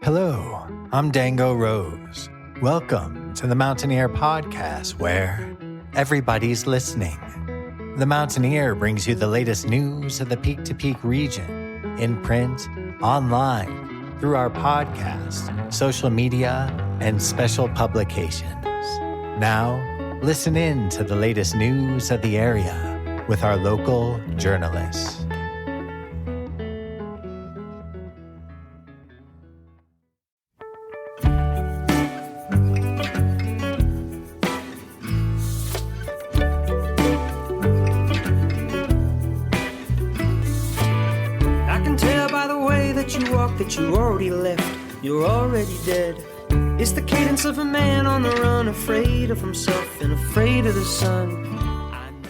Hello, I'm Dango Rose. Welcome to the Mountaineer Podcast, where everybody's listening. The Mountaineer brings you the latest news of the Peak to Peak region, in print, online, through our podcast, social media, and special publications. Now, listen in to the latest news of the area with our local journalists. That you already left, you're already dead. It's the cadence of a man on the run, afraid of himself and afraid of the sun.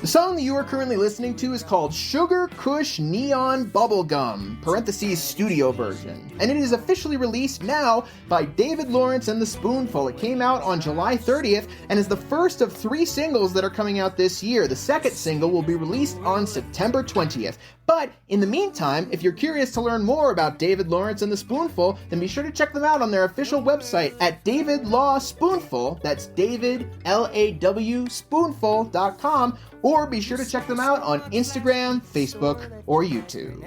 The song that you are currently listening to is called Sugar Kush Neon Bubblegum, parentheses studio version, and it is officially released now by David Lawrence and the Spoonful. It came out on July 30th and is the first of 3 singles that are coming out this year. The second single will be released on September 20th. But in the meantime, if you're curious to learn more about David Lawrence and the Spoonful, then be sure to check them out on their official website at David Law Spoonful. That's David, L-A-W, Spoonful.com, or be sure to check them out on Instagram, Facebook, or YouTube.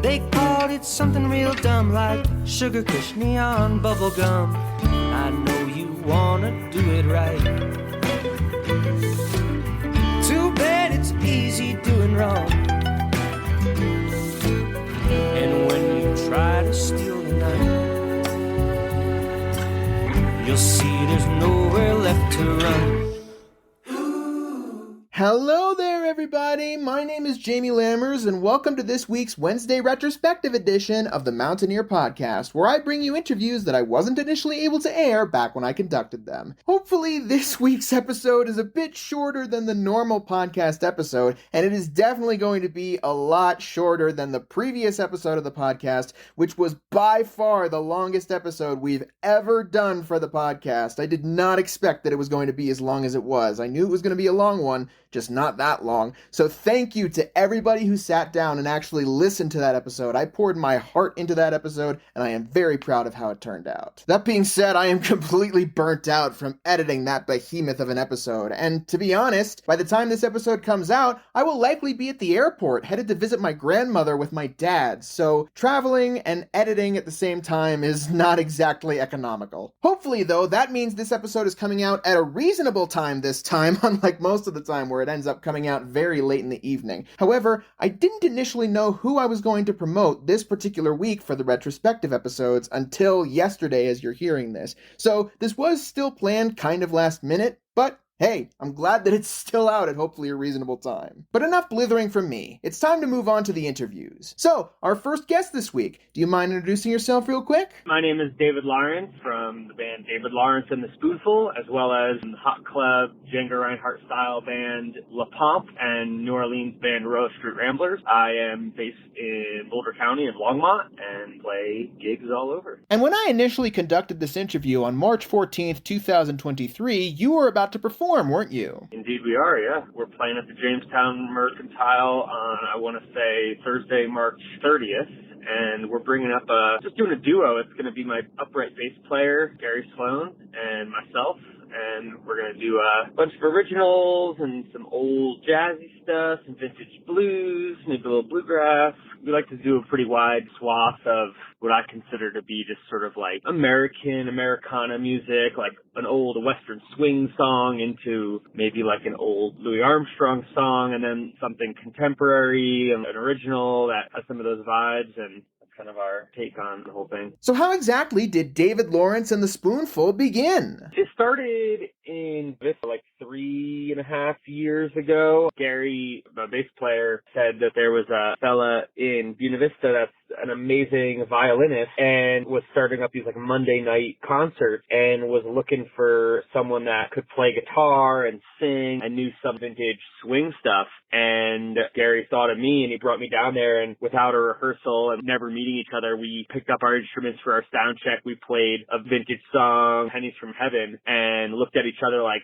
They called it something real dumb like Sugar Kush Neon Bubblegum. I know you wanna do it right. Too bad it's easy doing wrong. And when you try to steal the night, you'll see there's nowhere left to run. Hello there, everybody. My name is Jamie Lammers, and welcome to this week's Wednesday Retrospective edition of the Mountaineer Podcast, where I bring you interviews that I wasn't initially able to air back when I conducted them. Hopefully, this week's episode is a bit shorter than the normal podcast episode, and it is definitely going to be a lot shorter than the previous episode of the podcast, which was by far the longest episode we've ever done for the podcast. I did not expect that it was going to be as long as it was. I knew it was going to be a long one, just not that long. So thank you to everybody who sat down and actually listened to that episode. I poured my heart into that episode, and I am very proud of how it turned out. That being said, I am completely burnt out from editing that behemoth of an episode. And to be honest, by the time this episode comes out, I will likely be at the airport, headed to visit my grandmother with my dad. So traveling and editing at the same time is not exactly economical. Hopefully, though, that means this episode is coming out at a reasonable time this time, unlike most of the time where it ends up coming out very late in the evening. However, I didn't initially know who I was going to promote this particular week for the retrospective episodes until yesterday as you're hearing this. So this was still planned kind of last minute, but hey, I'm glad that it's still out at hopefully a reasonable time. But enough blithering from me. It's time to move on to the interviews. So, our first guest this week. Do you mind introducing yourself real quick? My name is David Lawrence from the band David Lawrence and the Spoonful, as well as the Hot Club, Django Reinhardt style band La Pompe, and New Orleans band Row Street Ramblers. I am based in Boulder County in Longmont and play gigs all over. And when I initially conducted this interview on March 14th, 2023, you were about to perform, weren't you? Indeed we are, yeah. We're playing at the Jamestown Mercantile on, I want to say, Thursday, March 30th. And we're bringing up just doing a duo. It's going to be my upright bass player, Gary Sloan, and myself. And we're going to do a bunch of originals and some old jazzy stuff, some vintage blues, maybe a little bluegrass. We like to do a pretty wide swath of what I consider to be just sort of like Americana music, like an old Western swing song into maybe like an old Louis Armstrong song, and then something contemporary, an original that has some of those vibes, and kind of our take on the whole thing. So how exactly did David Lawrence and the Spoonful begin? It started in this like 3.5 years ago. Gary, my bass player, said that there was a fella in Buena Vista that's an amazing violinist and was starting up these like Monday night concerts and was looking for someone that could play guitar and sing and knew some vintage swing stuff. and Gary thought of me and he brought me down there, and without a rehearsal and never meeting each other, we picked up our instruments for our sound check. We played a vintage song, Pennies from Heaven, and looked at each other like,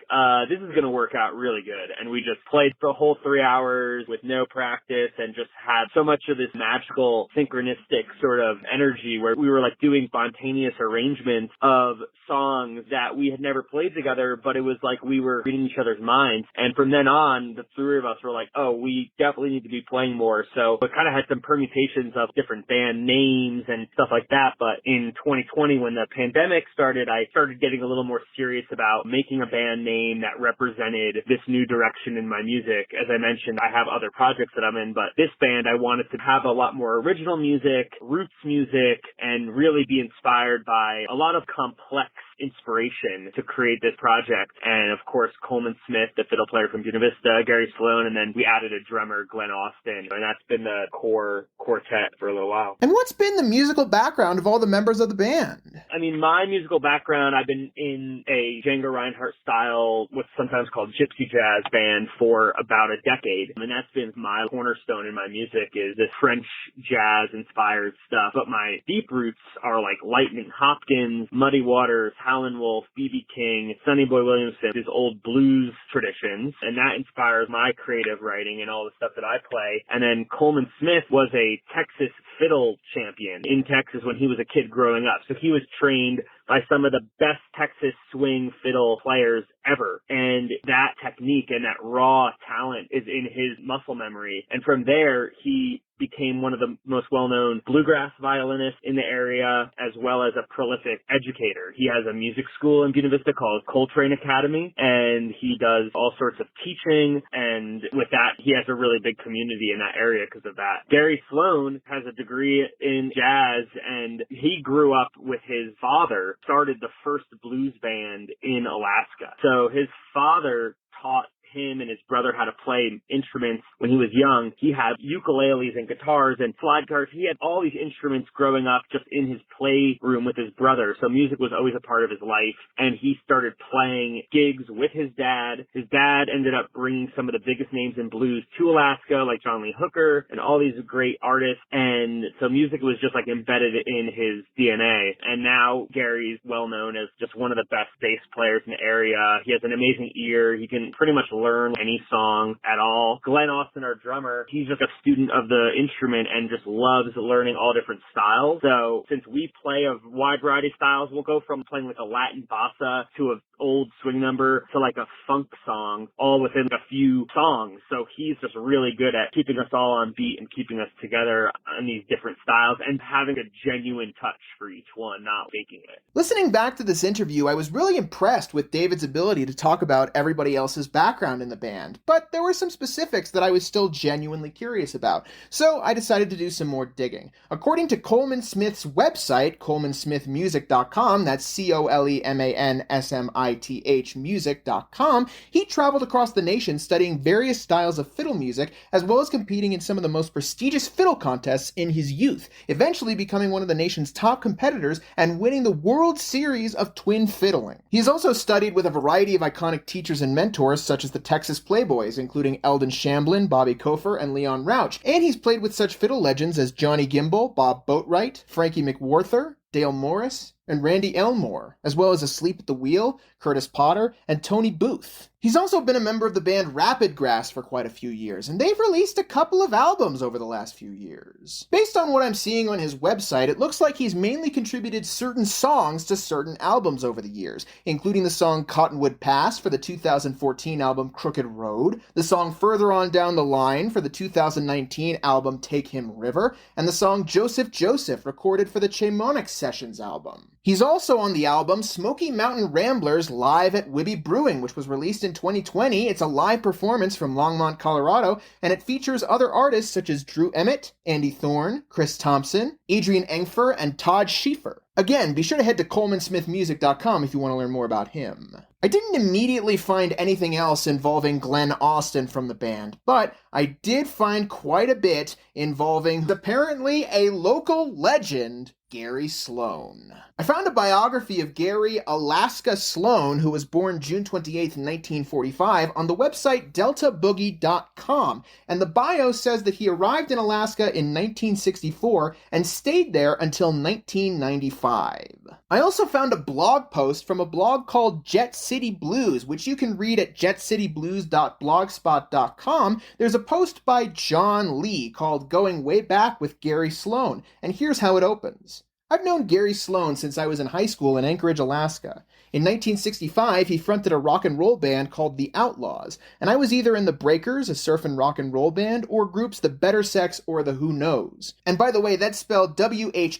this is going to work out really good. And we just played the whole 3 hours with no practice and just had so much of this magical synchronistic sort of energy where we were like doing spontaneous arrangements of songs that we had never played together, but it was like we were reading each other's minds. And from then on, the three of us were like, oh, we definitely need to be playing more. So it kind of had some permutations of different band names and stuff like that. But in 2020, when the pandemic started, I started getting a little more serious about making a band name that represented this new direction in my music. As I mentioned, I have other projects that I'm in, but this band, I wanted to have a lot more original music, roots music, and really be inspired by a lot of complex inspiration to create this project. And of course, Coleman Smith, the fiddle player from Buena Vista, Gary Sloan, and then we added a drummer, Glenn Austin, and that's been the core quartet for a little while. And what's been the musical background of all the members of the band? I mean, my musical background, I've been in a Django Reinhardt style, what's sometimes called gypsy jazz band for about a decade. And that's been my cornerstone in my music, is this French jazz inspired stuff. But my deep roots are like Lightning Hopkins, Muddy Waters, Howlin' Wolf, B.B. King, Sonny Boy Williamson, his old blues traditions. And that inspires my creative writing and all the stuff that I play. And then Coleman Smith was a Texas fiddle champion in Texas when he was a kid growing up. So he was trained by some of the best Texas swing fiddle players ever. And that technique and that raw talent is in his muscle memory. And from there, he became one of the most well-known bluegrass violinists in the area, as well as a prolific educator. He has a music school in Buena Vista called Coltrane Academy, and he does all sorts of teaching, and with that, he has a really big community in that area because of that. Gary Sloan has a degree in jazz, and he grew up with his father, started the first blues band in Alaska. So his father taught him and his brother how to play instruments when he was young. He had ukuleles and guitars and slide guitars. He had all these instruments growing up just in his playroom with his brother. So music was always a part of his life. And he started playing gigs with his dad. His dad ended up bringing some of the biggest names in blues to Alaska, like John Lee Hooker and all these great artists. And so music was just like embedded in his DNA. And now Gary's well known as just one of the best bass players in the area. He has an amazing ear. He can pretty much learn any song at all. Glenn Austin, our drummer, he's just a student of the instrument and just loves learning all different styles. So since we play a wide variety of styles, we'll go from playing like a Latin bossa to an old swing number to like a funk song, all within a few songs. So he's just really good at keeping us all on beat and keeping us together on these different styles and having a genuine touch for each one, not faking it. Listening back to this interview, I was really impressed with David's ability to talk about everybody else's background in the band, but there were some specifics that I was still genuinely curious about, so I decided to do some more digging. According to Coleman Smith's website, colemanSmithmusic.com, that's COLEMANSMITH music.com, he traveled across the nation studying various styles of fiddle music, as well as competing in some of the most prestigious fiddle contests in his youth, eventually becoming one of the nation's top competitors and winning the World Series of Twin Fiddling. He has also studied with a variety of iconic teachers and mentors, such as the Texas Playboys, including Eldon Shamblin, Bobby Kofer, and Leon Rauch, and he's played with such fiddle legends as Johnny Gimbel, Bob Boatwright, Frankie McWarther, Dale Morris, and Randy Elmore, as well as Asleep at the Wheel, Curtis Potter, and Tony Booth. He's also been a member of the band Rapid Grass for quite a few years, and they've released a couple of albums over the last few years. Based on what I'm seeing on his website, it looks like he's mainly contributed certain songs to certain albums over the years, including the song Cottonwood Pass for the 2014 album Crooked Road, the song Further On Down the Line for the 2019 album Take Him River, and the song Joseph Joseph, recorded for the Chamonix Sessions album. He's also on the album Smoky Mountain Ramblers Live at Wibby Brewing, which was released in 2020. It's a live performance from Longmont, Colorado, and it features other artists such as Drew Emmett, Andy Thorne, Chris Thompson, Adrian Engfer, and Todd Schieffer. Again, be sure to head to ColemanSmithMusic.com if you want to learn more about him. I didn't immediately find anything else involving Glenn Austin from the band, but I did find quite a bit involving apparently a local legend, Gary Sloan. I found a biography of Gary Alaska Sloan, who was born June 28, 1945, on the website deltaboogie.com, and the bio says that he arrived in Alaska in 1964 and stayed there until 1995. I also found a blog post from a blog called Jet City Blues, which you can read at jetcityblues.blogspot.com. There's a post by John Lee called Going Way Back with Gary Sloan, and here's how it opens. I've known Gary Sloan since I was in high school in Anchorage, Alaska. In 1965, he fronted a rock and roll band called The Outlaws, and I was either in the Breakers, a surf and rock and roll band, or groups The Better Sex or The Who Knows. And by the way, that's spelled Whonose.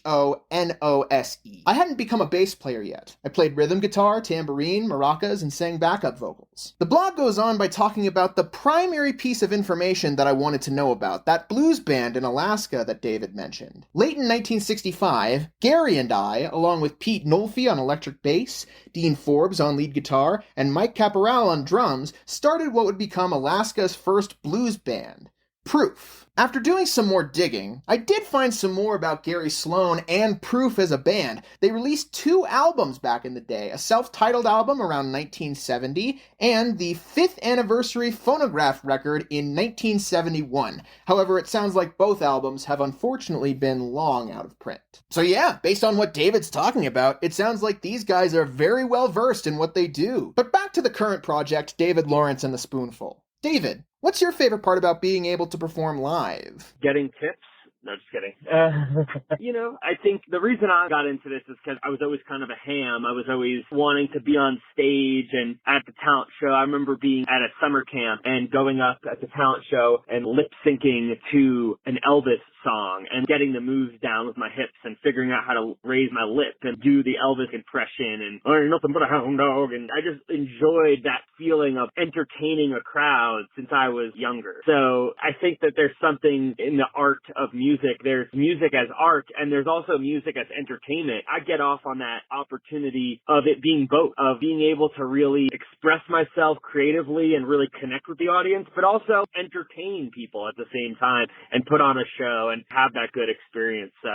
I hadn't become a bass player yet. I played rhythm guitar, tambourine, maracas, and sang backup vocals. The blog goes on by talking about the primary piece of information that I wanted to know about, that blues band in Alaska that David mentioned. Late in 1965, Gary and I, along with Pete Nolfi on electric bass, Dean Forbes on lead guitar, and Mike Caporal on drums, started what would become Alaska's first blues band, Proof. After doing some more digging, I did find some more about Gary Sloan and Proof as a band. They released 2 albums back in the day, a self-titled album around 1970, and the 5th anniversary phonograph record in 1971. However, it sounds like both albums have unfortunately been long out of print. So yeah, based on what David's talking about, it sounds like these guys are very well versed in what they do. But back to the current project, David Lawrence and the Spoonful. David, what's your favorite part about being able to perform live? Getting tips. No, just kidding. I think the reason I got into this is because I was always kind of a ham. I was always wanting to be on stage and at the talent show. I remember being at a summer camp and going up at the talent show and lip syncing to an Elvis song and getting the moves down with my hips and figuring out how to raise my lip and do the Elvis impression and nothing but a hound dog. And I just enjoyed that feeling of entertaining a crowd since I was younger. So I think that there's something in the art of music. There's music as art and there's also music as entertainment. I get off on that opportunity of it being both, of being able to really express myself creatively and really connect with the audience, but also entertain people at the same time and put on a show and have that good experience. So,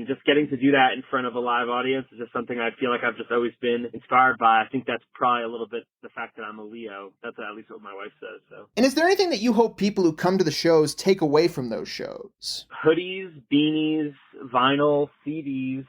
just getting to do that in front of a live audience is just something I feel like I've just always been inspired by. I think that's probably a little bit the fact that I'm a Leo. That's at least what my wife says. So. And is there anything that you hope people who come to the shows take away from those shows? Hoodies, beanies, vinyl, CDs.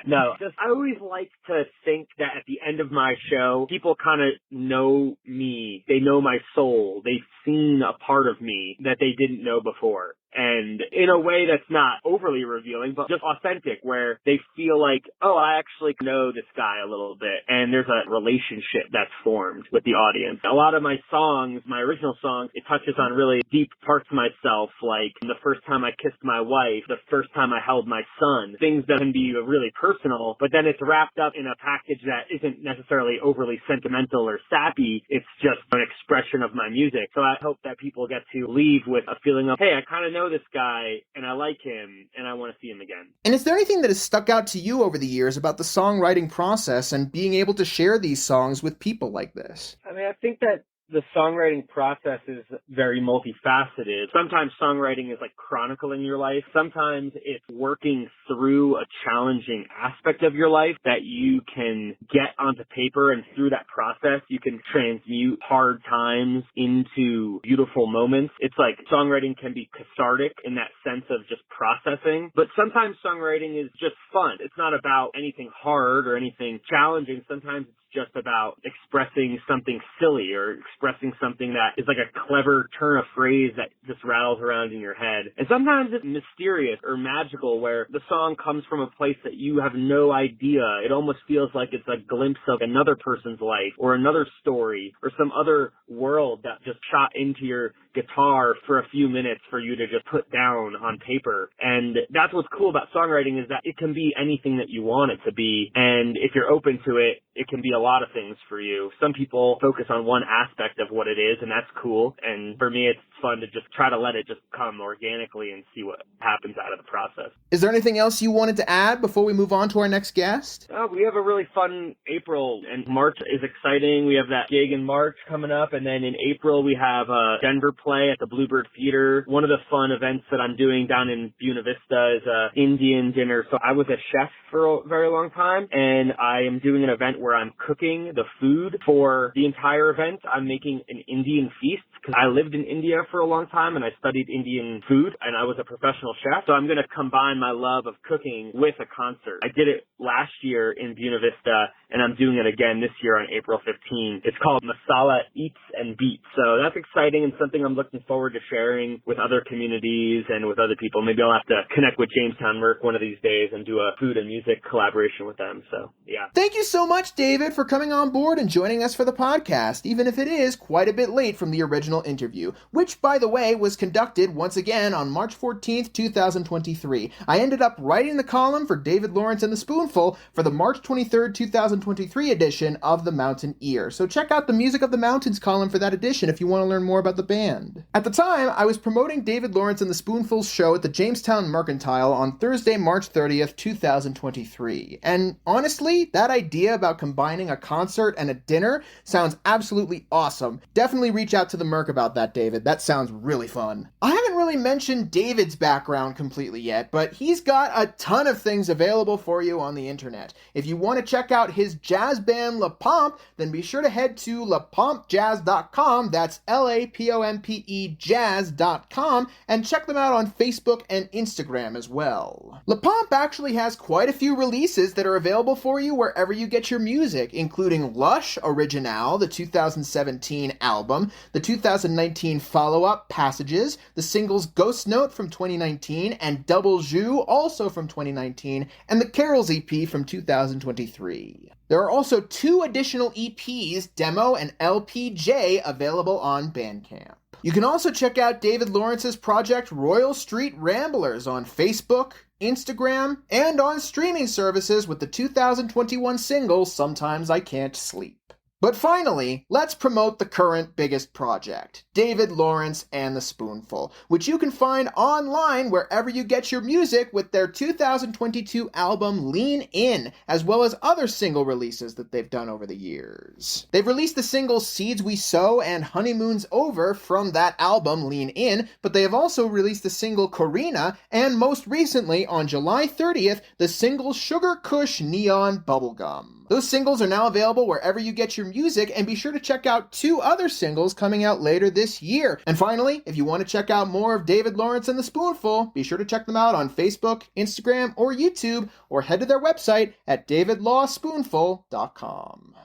No, I always like to think that at the end of my show, people kind of know me. They know my soul. They've seen a part of me that they didn't know before. And in a way that's not overly revealing, but just authentic, where they feel like, oh, I actually know this guy a little bit. And there's a relationship that's formed with the audience. A lot of my songs, my original songs, it touches on really deep parts of myself, like the first time I kissed my wife, the first time I held my son, things that can be really personal, but then it's wrapped up in a package that isn't necessarily overly sentimental or sappy. It's just an expression of my music. So I hope that people get to leave with a feeling of, hey, I kind of know this guy and I like him and I want to see him again. And is there anything that has stuck out to you over the years about the songwriting process and being able to share these songs with people like this? I think that the songwriting process is very multifaceted. Sometimes songwriting is like chronicling your life. Sometimes it's working through a challenging aspect of your life that you can get onto paper, and through that process, you can transmute hard times into beautiful moments. It's like songwriting can be cathartic in that sense of just processing, but sometimes songwriting is just fun. It's not about anything hard or anything challenging. Sometimes it's just about expressing something silly or expressing something that is like a clever turn of phrase that just rattles around in your head. And sometimes it's mysterious or magical, where the song comes from a place that you have no idea. It almost feels like it's a glimpse of another person's life or another story or some other world that just shot into your guitar for a few minutes for you to just put down on paper. And that's what's cool about songwriting, is that it can be anything that you want it to be. And if you're open to it, it can be a lot of things for you. Some people focus on one aspect of what it is, and that's cool. And for me, it's fun to just try to let it just come organically and see what happens out of the process. Is there anything else you wanted to add before we move on to our next guest? We have a really fun April, and March is exciting. We have that gig in March coming up, and then in April we have a Denver play at the Bluebird Theater. One of the fun events that I'm doing down in Buena Vista is a Indian dinner. So I was a chef for a very long time, and I am doing an event where I'm cooking the food for the entire event. I'm making an Indian feast because I lived in India for a long time and I studied Indian food and I was a professional chef. So I'm going to combine my love of cooking with a concert. I did it last year in Buena Vista and I'm doing it again this year on April 15th. It's called Masala Eats and Beats. So that's exciting and something I'm looking forward to sharing with other communities and with other people. Maybe I'll have to connect with Jamestown Merc one of these days and do a food and music collaboration with them. So, yeah. Thank you so much, David, for coming on board and joining us for the podcast, even if it is quite a bit late from the original interview, which, by the way, was conducted once again on March 14th, 2023. I ended up writing the column for David Lawrence and the Spoonful for the March 23rd, 2023 edition of The Mountain Ear. So check out the Music of the Mountains column for that edition if you want to learn more about the band. At the time, I was promoting David Lawrence and the Spoonful's show at the Jamestown Mercantile on Thursday, March 30th, 2023. And honestly, that idea about combining a concert and a dinner sounds absolutely awesome. Definitely reach out to the Merc about that, David. That sounds really fun. I haven't really mentioned David's background completely yet, but he's got a ton of things available for you on the internet. If you want to check out his jazz band La Pompe, then be sure to head to lapompejazz.com, that's LAPOMPE jazz.com, and check them out on Facebook and Instagram as well. La Pompe actually has quite a few releases that are available for you wherever you get your music, including Lush Original, the 2017 album, the 2019 follow-up Passages, the singles Ghost Note from 2019, and Double Jus, also from 2019, and the Carols EP from 2023. There are also 2 additional EPs, Demo and LPJ, available on Bandcamp. You can also check out David Lawrence's project Royal Street Ramblers on Facebook, Instagram, and on streaming services with the 2021 single Sometimes I Can't Sleep. But finally, let's promote the current biggest project, David Lawrence and the Spoonful, which you can find online wherever you get your music with their 2022 album Lean In, as well as other single releases that they've done over the years. They've released the singles Seeds We Sow and Honeymoon's Over from that album Lean In, but they have also released the single Corina, and most recently, on July 30th, the single Sugar Kush Neon Bubblegum. Those singles are now available wherever you get your music, and be sure to check out 2 other singles coming out later this year. And finally, if you want to check out more of David Lawrence and the Spoonful, be sure to check them out on Facebook, Instagram, or YouTube, or head to their website at davidlawspoonful.com.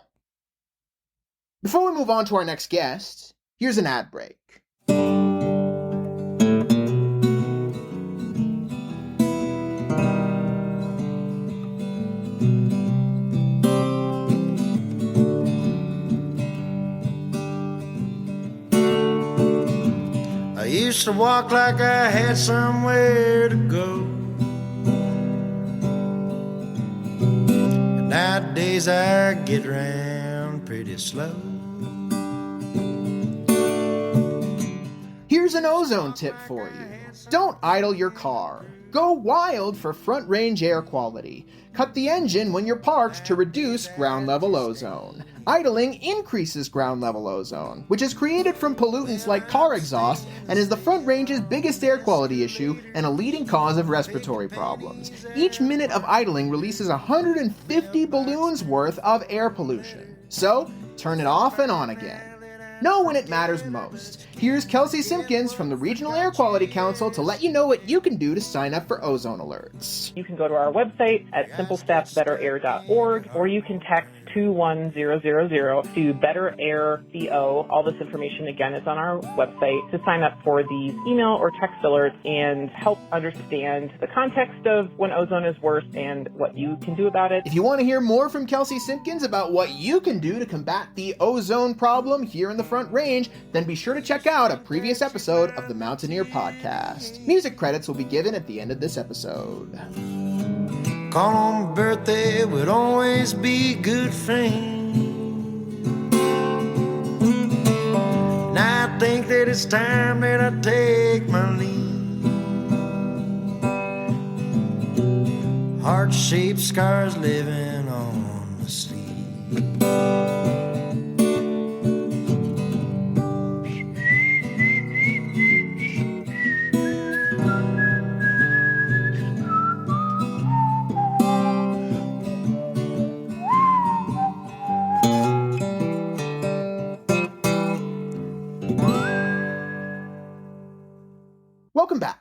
Before we move on to our next guest, here's an ad break. I used to walk like I had somewhere to go, but nowadays I get around pretty slow. Here's an ozone tip for you. Don't idle your car. Go wild for front range air quality. Cut the engine when you're parked to reduce ground level ozone. Idling increases ground level ozone, which is created from pollutants like car exhaust and is the front range's biggest air quality issue and a leading cause of respiratory problems. Each minute of idling releases 150 balloons worth of air pollution. So, turn it off and on again. Know when it matters most. Here's Kelsey Simpkins from the Regional Air Quality Council to let you know what you can do to sign up for ozone alerts. You can go to our website at simplestepsbetterair.org, or you can text 21000 to Better Air CO. All this information, again, is on our website to sign up for these email or text alerts and help understand the context of when ozone is worse and what you can do about it. If you want to hear more from Kelsey Simpkins about what you can do to combat the ozone problem here in the Front Range, then be sure to check out a previous episode of the Mountaineer Podcast. Music credits will be given at the end of this episode. Call on birthday would always be good friend. And I think that it's time that I take my leave. Heart-shaped scars living on the sleeve. Welcome back.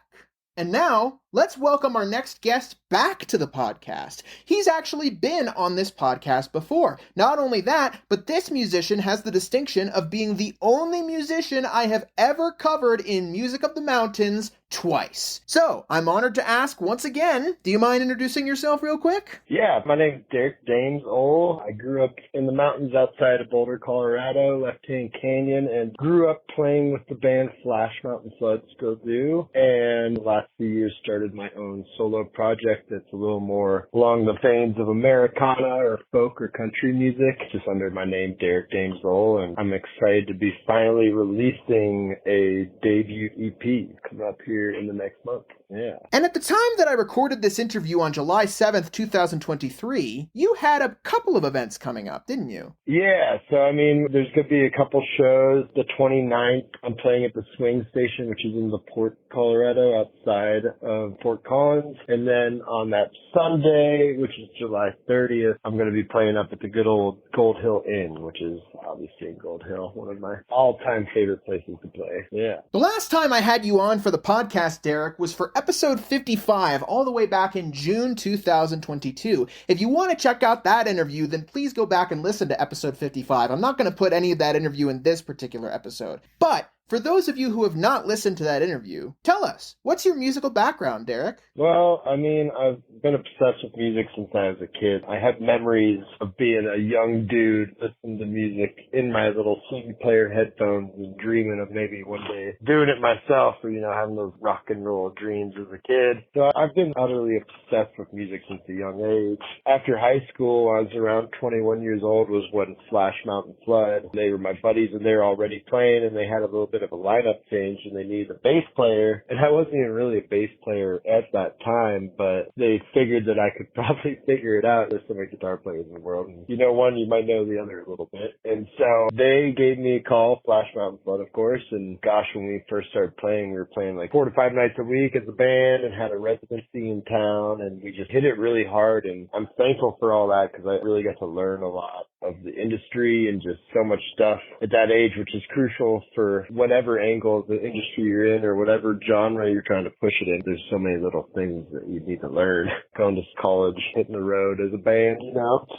And now, let's welcome our next guest back to the podcast. He's actually been on this podcast before. Not only that, but this musician has the distinction of being the only musician I have ever covered in Music of the Mountains twice. So, I'm honored to ask once again, do you mind introducing yourself real quick? Yeah, my name's Dames Ohl. I grew up in the mountains outside of Boulder, Colorado, Left-Hand Canyon, and grew up playing with the band Flash Mountain Flood, still do. And the last few years started my own solo project that's a little more along the veins of Americana or folk or country music, just under my name, Dames Ohl. And I'm excited to be finally releasing a debut EP coming up here in the next month. Yeah. And at the time that I recorded this interview on July 7th, 2023, you had a couple of events coming up, didn't you? Yeah, so I mean, there's going to be a couple shows. The 29th, I'm playing at the Swing Station, which is in LaPorte, Colorado, outside of Fort Collins. And then on that Sunday, which is July 30th, I'm going to be playing up at the good old Gold Hill Inn, which is obviously in Gold Hill, one of my all-time favorite places to play. Yeah. The last time I had you on for the podcast, Derek, was for episode 55, all the way back in June 2022. If you want to check out that interview, then please go back and listen to episode 55. I'm not going to put any of that interview in this particular episode. But for those of you who have not listened to that interview, tell us, what's your musical background, Derek? Well, I mean, I've been obsessed with music since I was a kid. I have memories of being a young dude listening to music in my little CD player headphones and dreaming of maybe one day doing it myself or, having those rock and roll dreams as a kid. So I've been utterly obsessed with music since a young age. After high school, I was around 21 years old, was when Flash Mountain Flood. They were my buddies and they were already playing and they had a little bit of a lineup change and they needed a bass player. And I wasn't even really a bass player at that time, but they figured that I could probably figure it out. There's so many guitar players in the world. And you know one, you might know the other a little bit. And so they gave me a call, Flash Mountain Flood, of course. And gosh, when we first started playing, we were playing like 4 to 5 nights a week as a band and had a residency in town. And we just hit it really hard. And I'm thankful for all that because I really got to learn a lot of the industry and just so much stuff at that age, which is crucial for whatever angle of the industry you're in or whatever genre you're trying to push it in. There's so many little things that you need to learn going to college, hitting the road as a band,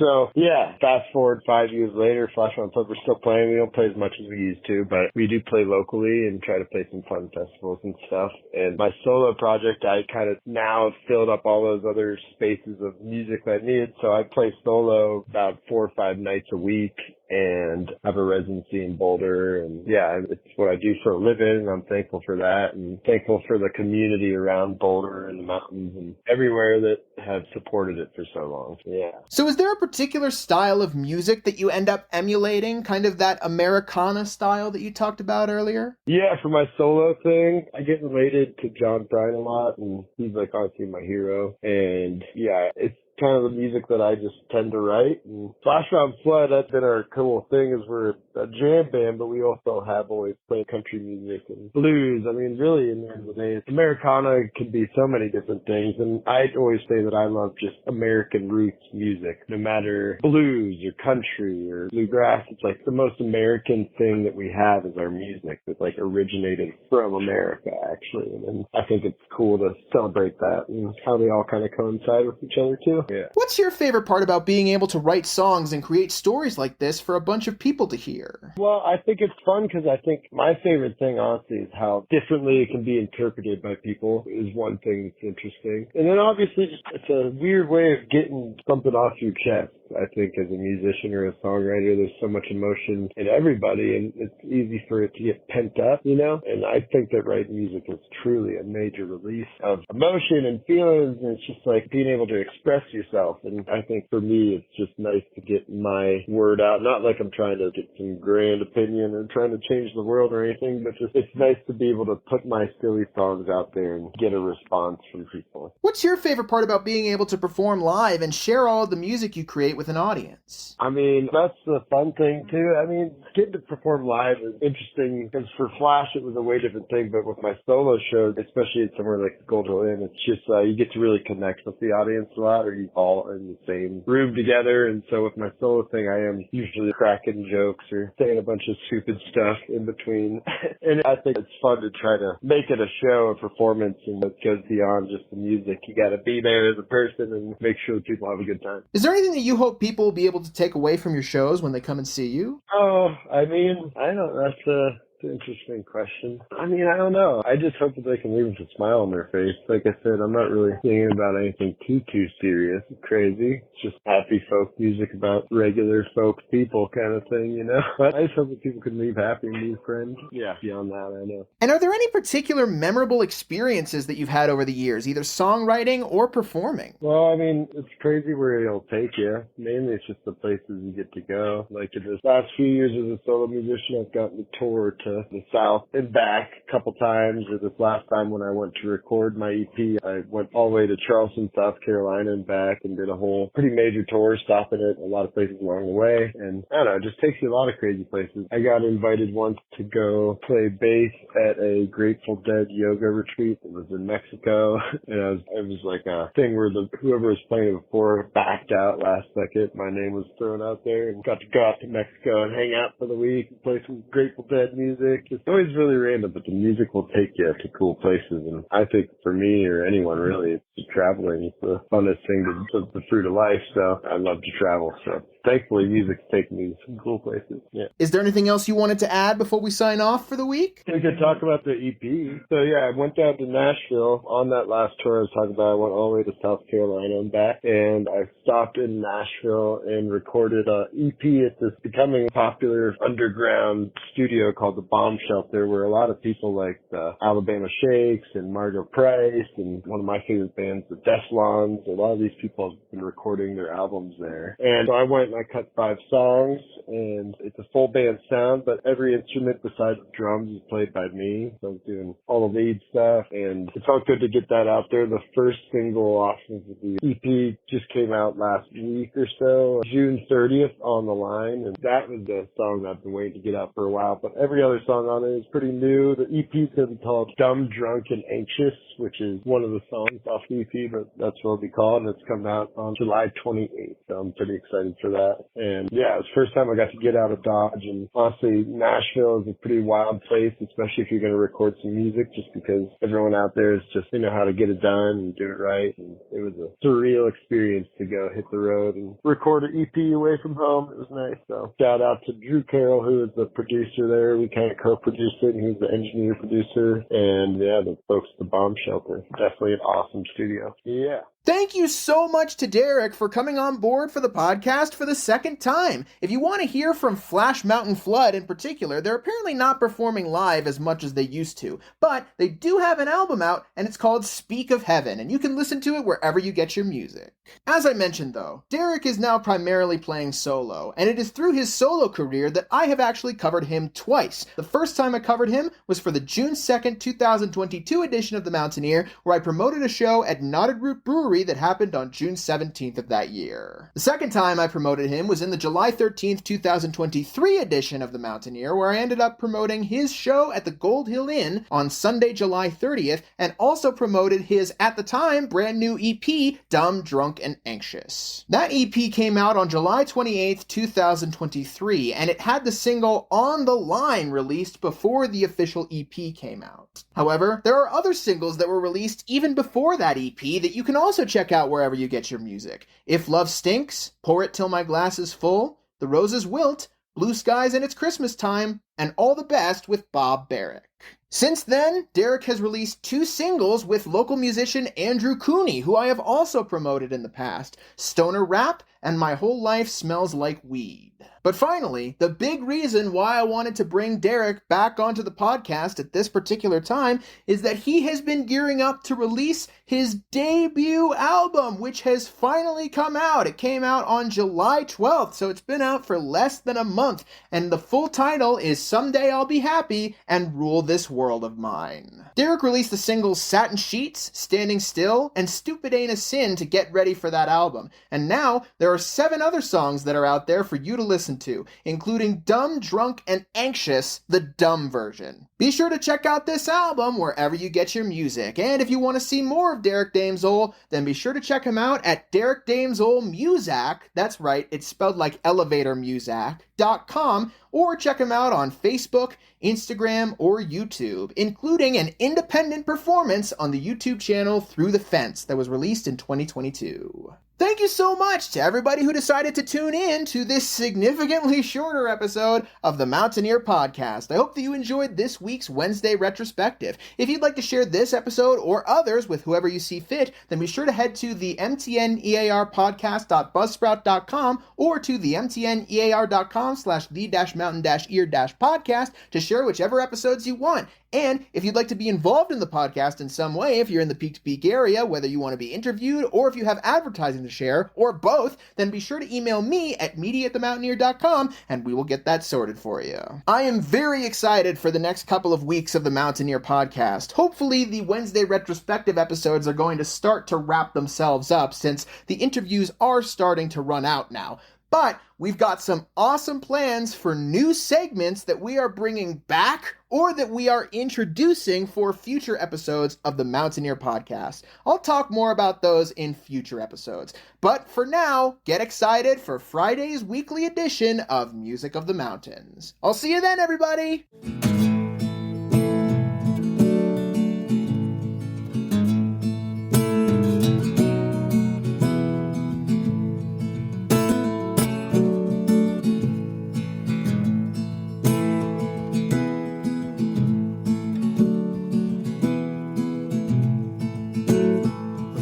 So yeah, fast forward 5 years later, Flash Mountain Flood, we're still playing. We don't play as much as we used to, but we do play locally and try to play some fun festivals and stuff. And my solo project, I kind of now have filled up all those other spaces of music that I needed. So I play solo about 4 or 5 nights a week and have a residency in Boulder. And yeah, it's what I do for a living. And I'm thankful for that and thankful for the community around Boulder and the mountains and everywhere that have supported it for so long. Yeah. So is there a particular style of music that you end up emulating, kind of that Americana style that you talked about earlier? Yeah, for my solo thing, I get related to John Prine a lot, and he's like honestly my hero. And yeah, it's kind of the music that I just tend to write. And Flash Mountain Flood, that's been our cool thing, is we're a jam band, but we also have always played country music and blues. I mean, really, in the end of the day, Americana can be so many different things. And I always say that I love just American roots music, no matter blues or country or bluegrass. It's like the most American thing that we have is our music that like originated from America, actually. And I think it's cool to celebrate that and how they all kind of coincide with each other too. Yeah. What's your favorite part about being able to write songs and create stories like this for a bunch of people to hear? Well, I think it's fun because I think my favorite thing, honestly, is how differently it can be interpreted by people is one thing that's interesting. And then obviously it's a weird way of getting something off your chest. I think as a musician or a songwriter, there's so much emotion in everybody, and it's easy for it to get pent up, you know? And I think that writing music is truly a major release of emotion and feelings, and it's just like being able to express yourself. And I think for me, it's just nice to get my word out. Not like I'm trying to get some grand opinion or trying to change the world or anything, but just it's nice to be able to put my silly songs out there and get a response from people. What's your favorite part about being able to perform live and share all of the music you create with an audience? I mean, that's the fun thing too. I mean, getting to perform live is interesting because for Flash it was a way different thing, but with my solo shows, especially at somewhere like the Gold Hill Inn, it's just you get to really connect with the audience a lot, or you all in the same room together. And so with my solo thing, I am usually cracking jokes or saying a bunch of stupid stuff in between. And I think it's fun to try to make it a show, a performance, and it goes beyond just the music. You got to be there as a person and make sure that people have a good time. Is there anything that you hope people will be able to take away from your shows when they come and see you? Oh, I mean, I don't, that's an interesting question. I mean, I don't know. I just hope that they can leave with a smile on their face. Like I said, I'm not really thinking about anything too serious, crazy. It's just happy folk music about regular folk people kind of thing, you know? But I just hope that people can leave happy and be friends. Yeah, beyond that, I know. And are there any particular memorable experiences that you've had over the years, either songwriting or performing? Well, I mean, it's crazy where it'll take you. Mainly it's just the places you get to go. Like in the last few years as a solo musician, I've gotten to tour to the South and back a couple times. Or this last time when I went to record my EP, I went all the way to Charleston, South Carolina and back and did a whole pretty major tour, stopping at a lot of places along the way. And I don't know, it just takes you a lot of crazy places. I got invited once to go play bass at a Grateful Dead yoga retreat that was in Mexico. And it was like a thing where whoever was playing it before backed out last second. My name was thrown out there and got to go out to Mexico and hang out for the week and play some Grateful Dead music. It's always really random, but the music will take you to cool places. And I think for me or anyone really, it's traveling. It's the funnest thing to the fruit of life. So I love to travel. So thankfully, music's taking me to some cool places. Yeah. Is there anything else you wanted to add before we sign off for the week? We could talk about the EP. So yeah, I went down to Nashville on that last tour I was talking about. I went all the way to South Carolina and back, and I stopped in Nashville and recorded a EP at this becoming popular underground studio called the Bomb Shelter, where a lot of people like the Alabama Shakes and Margo Price and one of my favorite bands, the Deslons, a lot of these people have been recording their albums there. And so I went and I cut 5 songs, and it's a full band sound, but every instrument besides the drums is played by me. So I'm doing all the lead stuff, and it felt good to get that out there. The first single off of the EP just came out last week or so, June 30th, On the Line, and that was the song that I've been waiting to get out for a while. But every other song on it is pretty new. The EP is going to be called Dumb, Drunk, and Anxious, which is one of the songs off the EP, but that's what it'll be called, and it's coming out on July 28th. So I'm pretty excited for that. And yeah, it's the first time I got to get out of Dodge, and honestly, Nashville is a pretty wild place, especially if you're going to record some music, just because everyone out there is just, they know how to get it done and do it right. And it was a surreal experience to go hit the road and record an EP away from home. It was nice. So shout out to Drew Carroll, who is the producer there. We kind of co-produced it, and he was the engineer producer. And yeah, the folks at the Bomb Shelter. Definitely an awesome studio. Yeah. Thank you so much to Derek for coming on board for the podcast for the second time. If you want to hear from Flash Mountain Flood in particular, they're apparently not performing live as much as they used to, but they do have an album out, and it's called Speak of Heaven, and you can listen to it wherever you get your music. As I mentioned though, Derek is now primarily playing solo, and it is through his solo career that I have actually covered him twice. The first time I covered him was for the June 2nd, 2022 edition of The Mountaineer, where I promoted a show at Knotted Root Brewery that happened on June 17th of that year. The second time I promoted him was in the July 13th, 2023 edition of The Mountaineer, where I ended up promoting his show at the Gold Hill Inn on Sunday, July 30th, and also promoted his, at the time, brand new EP, Dumb, Drunk, and Anxious. That EP came out on July 28th, 2023, and it had the single On the Line released before the official EP came out. However, there are other singles that were released even before that EP that you can also check out wherever you get your music. If Love Stinks, Pour It Till My Glass Is Full, The Roses Wilt, Blue Skies and It's Christmas Time, and All the Best with Bob Barrick. Since then, Derek has released 2 singles with local musician Andrew Cooney, who I have also promoted in the past, Stoner Rap and my whole life smells like weed. But finally, the big reason why I wanted to bring Derek back onto the podcast at this particular time is that he has been gearing up to release his debut album, which has finally come out. It came out on July 12th, so it's been out for less than a month, and the full title is Someday I'll Be Happy and Rule This World of Mine. Derek released the singles Satin Sheets, Standing Still, and Stupid Ain't a Sin to get ready for that album, and now there are 7 other songs that are out there for you to listen to, including Dumb, Drunk, and Anxious, the dumb version. Be sure to check out this album wherever you get your music, and if you want to see more of Derek Dames Ohl, then be sure to check him out at Derek Dames Ohl Muzak, that's right, it's spelled like elevator Muzak.com, or check him out on Facebook, Instagram, or YouTube, including an independent performance on the YouTube channel Through the Fence that was released in 2022. Thank you so much to everybody who decided to tune in to this significantly shorter episode of the Mountaineer Podcast. I hope that you enjoyed this week's Wednesday retrospective. If you'd like to share this episode or others with whoever you see fit, then be sure to head to the mtnearpodcast.buzzsprout.com or to the mtnear.com/the-mountain-ear-podcast to share whichever episodes you want. And if you'd like to be involved in the podcast in some way, if you're in the Peak to Peak area, whether you want to be interviewed or if you have advertising to share, or both, then be sure to email me at media@themountaineer.com and we will get that sorted for you. I am very excited for the next couple of weeks of the Mountaineer Podcast. Hopefully the Wednesday retrospective episodes are going to start to wrap themselves up since the interviews are starting to run out now. But we've got some awesome plans for new segments that we are bringing back or that we are introducing for future episodes of the Mountaineer Podcast. I'll talk more about those in future episodes. But for now, get excited for Friday's weekly edition of Music of the Mountains. I'll see you then, everybody!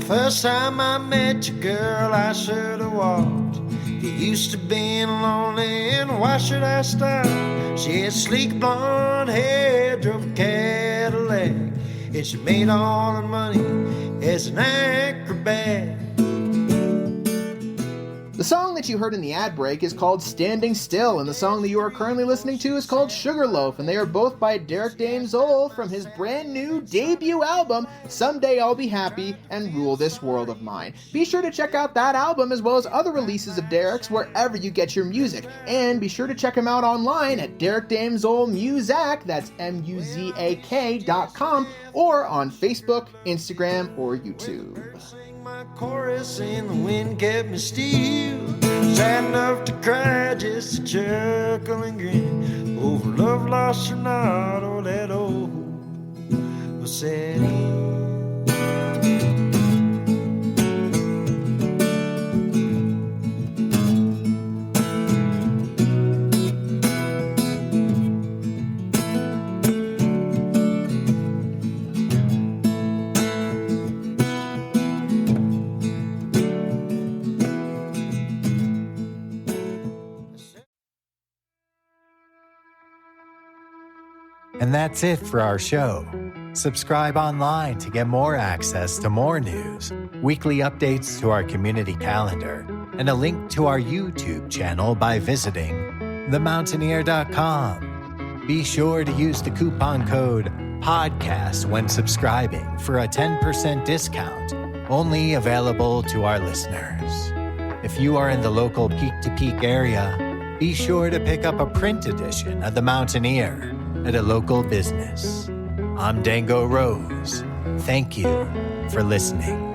First time I met you, girl, I should have walked. You used to being lonely, and why should I stop? She had sleek blonde hair, drove a Cadillac, and she made all her money as an acrobat. The song that you heard in the ad break is called Standing Still, and the song that you are currently listening to is called Sugarloaf, and they are both by Derek Dames Ohl from his brand new debut album, Someday I'll Be Happy and Rule This World of Mine. Be sure to check out that album as well as other releases of Derek's wherever you get your music, and be sure to check him out online at Derek Dames Ohl Muzak, that's MUZAK.com, or on Facebook, Instagram, or YouTube. My chorus and the wind kept me still. Sad enough to cry, just to chuckle and grin over love lost or not, or that old was sad. And that's it for our show. Subscribe online to get more access to more news, weekly updates to our community calendar, and a link to our YouTube channel by visiting themountaineer.com. Be sure to use the coupon code PODCAST when subscribing for a 10% discount, only available to our listeners. If you are in the local Peak to Peak area, be sure to pick up a print edition of The Mountaineer at a local business. I'm Dango Rose. Thank you for listening.